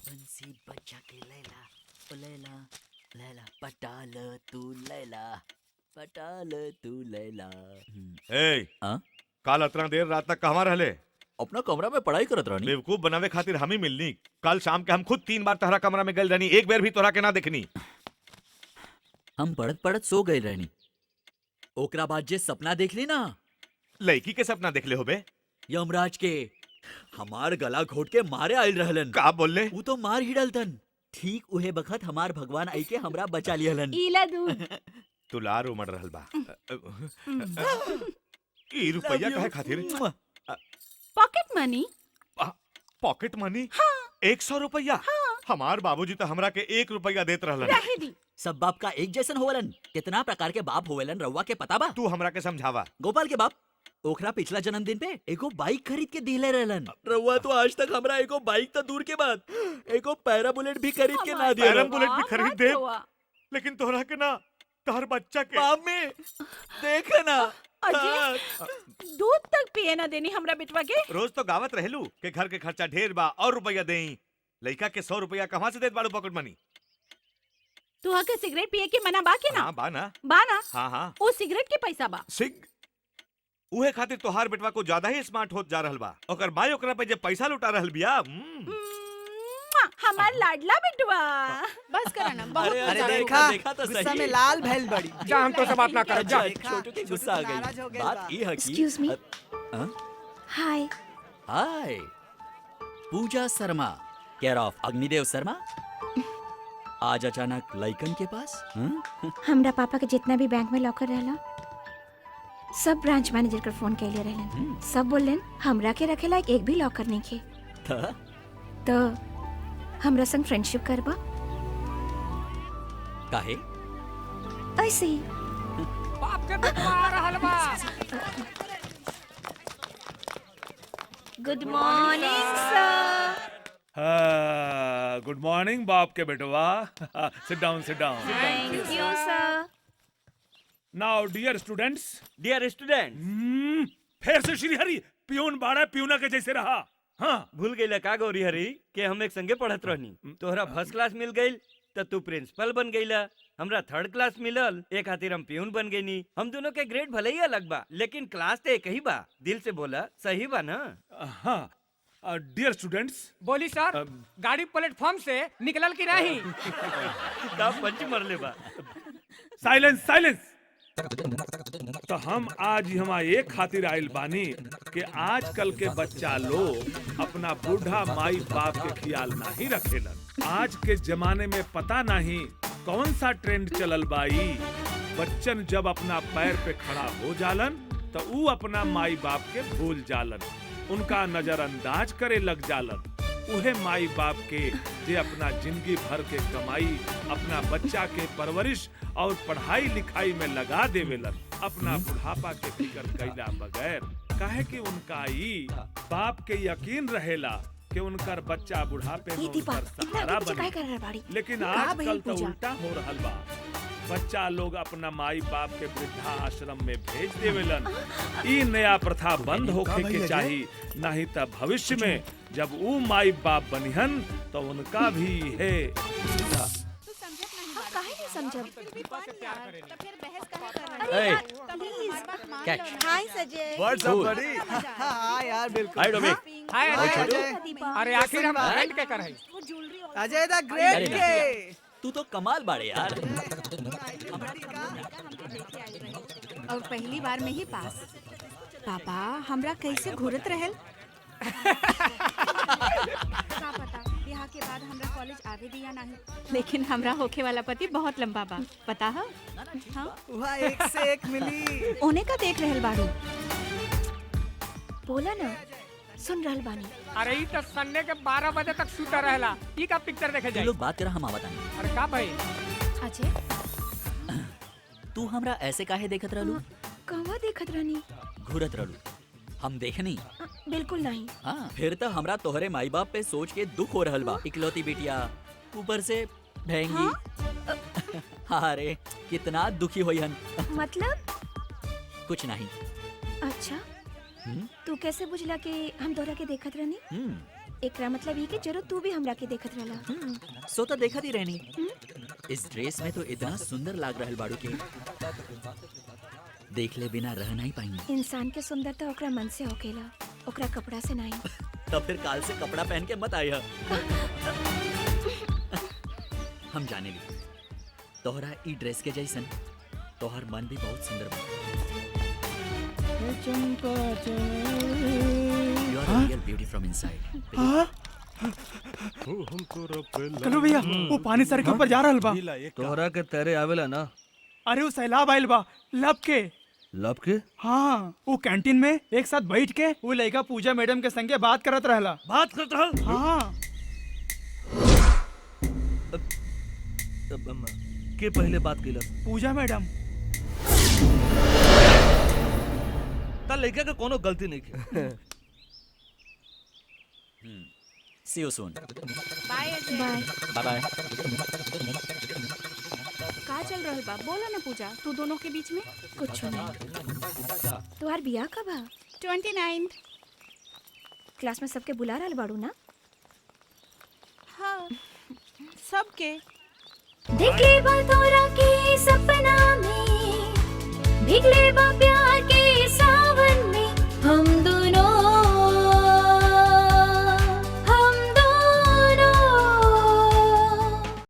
बंसी बजा के लैला ओ लैला लैला पटाल तू लैला पटाल तू लैला। ए, हाँ? काल अतना देर रात तक कहवा रहले? अपना कमरा में पढ़ाई करत रहनी। बेवकूफ बनावे खातिर हम ही मिलनी। कल शाम के हम खुद 3 बार तहरा कमरा में गल रहनी, एक बार भी तोरा के ना देखनी। हम पढ़त पढ़त सो गए रहनी। ओकरा बाद जे सपना देख ली ना, लड़की के सपना देख ले होबे? यमराज के हमार गला घोट के मारे आयल रहलन। का बोलले? ऊ तो मार ही डालतन। ठीक उहे बखत हमार भगवान आई के हमरा बचा लिहलन। इला दूध। तुलार उमड़ रहल बा। ई रुपया काहे खातिर? पॉकेट मनी। पॉकेट मनी? हाँ। 100 रुपया? हाँ। हमार बाबूजी तो हमरा के 1 रुपया देत रहलन। रहे दी। सब बाप का एक जैसन होवलन। कितना प्रकार के बाप होवेलन रउआ के पता बा? तू हमरा के समझावा। गोपाल के बाप ओखरा पिछला जन्मदिन पे एगो बाइक खरीद के दिले रहलन। रउआ तो आज तक हमरा एगो बाइक तो दूर के बात एगो पैरा बुलेट भी खरीद के ना दिया। पैरम बुलेट भी खरीद दे, हुआ। लेकिन तोहरा के ना, तोहर बच्चा के। बाप में देख ना अजय, दूध तक पिए ना देनी हमरा बेटवा के। रोज तो गावत रहलू के घर के खर्चा ढेर बा और रुपया देई। लइका के 100 रुपया कहाँ से देत बाड़ू पॉकेट मनी? तू आके सिगरेट पिए के मना बा के ना? हाँ बा ना। बा ना? हाँ हाँ। वो सिगरेट के पैसा बा। सिग उहे खातिर तोहार बेटवा को ज्यादा ही स्मार्ट होत जा रहल बा। ओकर माई ओकरा पे जे पैसा लुटा रहल बिया। हमार लाडला बेटवा। बस करा ना, बहुत अरे गुस्सा देखा तो गुस्सा सही। में लाल भैल बड़ी। जा हम तो से बात ना कर जा। छोटू के गुस्सा आ नाराज हो गई। गइल बात बा। ई है कि Excuse me? Hi. Hi Pooja Sharma care of Agnidev Sharma. आज अचानक लइकन के पास? हमरा पापा के जितना भी बैंक में लॉकर रहला सब ब्रांच मैनेजर कर फोन कैले रहलन। सब बोलन हमरा के रखे लायक एक भी लॉकर नहीं खे। तो हमरा संग फ्रेंडशिप करबा? काहे? ऐसे ही। बाप के बेटवा आ रहल बा। Good morning sir. Good morning बाप के बेटवा। Sit down sit down. Thank you sir. Now dear students, dear student, फिर से श्री हरि पियून बाड़ा पियूना के जैसे रहा। हाँ भूल गई का गौरी हरी के हम एक संगे पढ़त रहनी। तोहरा फर्स्ट क्लास मिल गई तो तू प्रिंसिपल बन गईला। हमरा थर्ड क्लास मिलल, एक खातिर हम पियून बन गईनी। हम दोनों के ग्रेड भले ही अलग बा, लेकिन क्लास तो एक ही बा। दिल से बोला, सही बा ना? हाँ डियर स्टूडेंट्स, बोली सर, गाड़ी प्लेटफॉर्म से निकलल की नहीं? का पंच मरले बा। Silence silence. तो हम आज यहाँ एक खातिर आयल बानी कि आजकल के बच्चा लोग अपना बूढ़ा माई बाप के ख्याल नहीं रखेलन। आज के जमाने में पता नहीं कौन सा ट्रेंड चलल बाई। बच्चन जब अपना पैर पे खड़ा हो जालन तो ऊ अपना माई बाप के भूल जालन, उनका नजरअंदाज करे लग जालन। उहे माई बाप के जे अपना जिंदगी भर के कमाई अपना बच्चा के परवरिश और पढ़ाई लिखाई में लगा देवेलन, अपना बुढ़ापा के फिक्र कैला बगैर। काहे कि उनका ई बाप के यकीन रहेला कि उनकर बच्चा बुढ़ापे में उनकर सहारा बने। लेकिन आजकल तो उल्टा हो रहल बा। बच्चा लोग अपना माई बाप के वृद्धा आश्रम में भेज देवेलन। ई नया प्रथा बंद होखे के चाही, नहीं तो भविष्य में जब ऊ माई बाप बनिहन तो उनका भी है। काहे नहीं समझब? कैच। हाय सजय। व्हाट्स अप बड़ी? हाँ यार बिल्कुल। हाय डोमी। हाय हाय अजय। अजय। अरे आखिर हम फ्रेंड के कर है। अजय द ग्रेट के। तू तो कमाल बाड़े यार। और पहली बार में ही पास। पापा हमरा कैसे घूरत रहल? का पता बियाह के बाद हमरा कॉलेज आवे दिया नहीं, लेकिन हमरा होखे वाला पति बहुत लंबा बा, पता है? हाँ? वहाँ एक से एक मिली। ओने का देख रहल बाड़ू। बोला ना, सुन रहल बानी। अरे ई तो संडे के 12 बजे तक शूटर रहला। ई का पिक्चर देखे तू जाई? लोग बात कर, हम आवत आनी। अरे का भाई? अजय तू हमरा ऐसे काहे देखत रहलू? कहवा देखत रहनी? घूरत रहलू। हम देखनी? बिल्कुल नहीं। हाँ फिर तो हमरा तोहरे माई बाप पे सोच के दुख हो रहल बा। इकलौती बिटिया, ऊपर से भेंगी। अरे कितना दुखी होई हन। मतलब? कुछ नहीं। अच्छा तू कैसे बुझला कि हम तोरा के देखत रहनी? एकरा मतलब ये कि जरूर तू भी हमरा के देखत रहला। सो तो देखा दी रहनी। इस ड्रेस में तो इतना सुंदर लाग रहल बाड़ू के देख ले बिना रह नहीं पाएंगे। इंसान के सुंदरता ओकरा मन से होकेला, ओकरा कपड़ा से नहीं। तो फिर काल से कपड़ा पहन के मत आया। हम जाने ली तोहरा ई ड्रेस के जैसन तोहर मन भी बहुत सुंदर बा। You are a real beauty from inside. चलो भैया वो पानी सर के ऊपर जा रहल बा। तोहरा के तैरे आवेला ना? अरे वो सैलाब आइल बा लब के। लब के? हाँ वो कैंटीन में एक साथ बैठ के वो लड़का पूजा मैडम के संगे बात करत रहला। बात करत रहल? हाँ के पहले बात कैला? पूजा मैडम। ता लड़का के कोनो गलती नहीं की। See you soon. Bye Ajay. Bye. Bye bye. का चल रहल बा बोला ना पूजा, तू दोनों के बीच में। कुछ नहीं। तुहार बियाह कब है? 29। क्लास में सबके बुला रहल बाड़ू ना? हाँ सबके। देख ले बा तोरा के सपना में, भीग ले बा प्यार के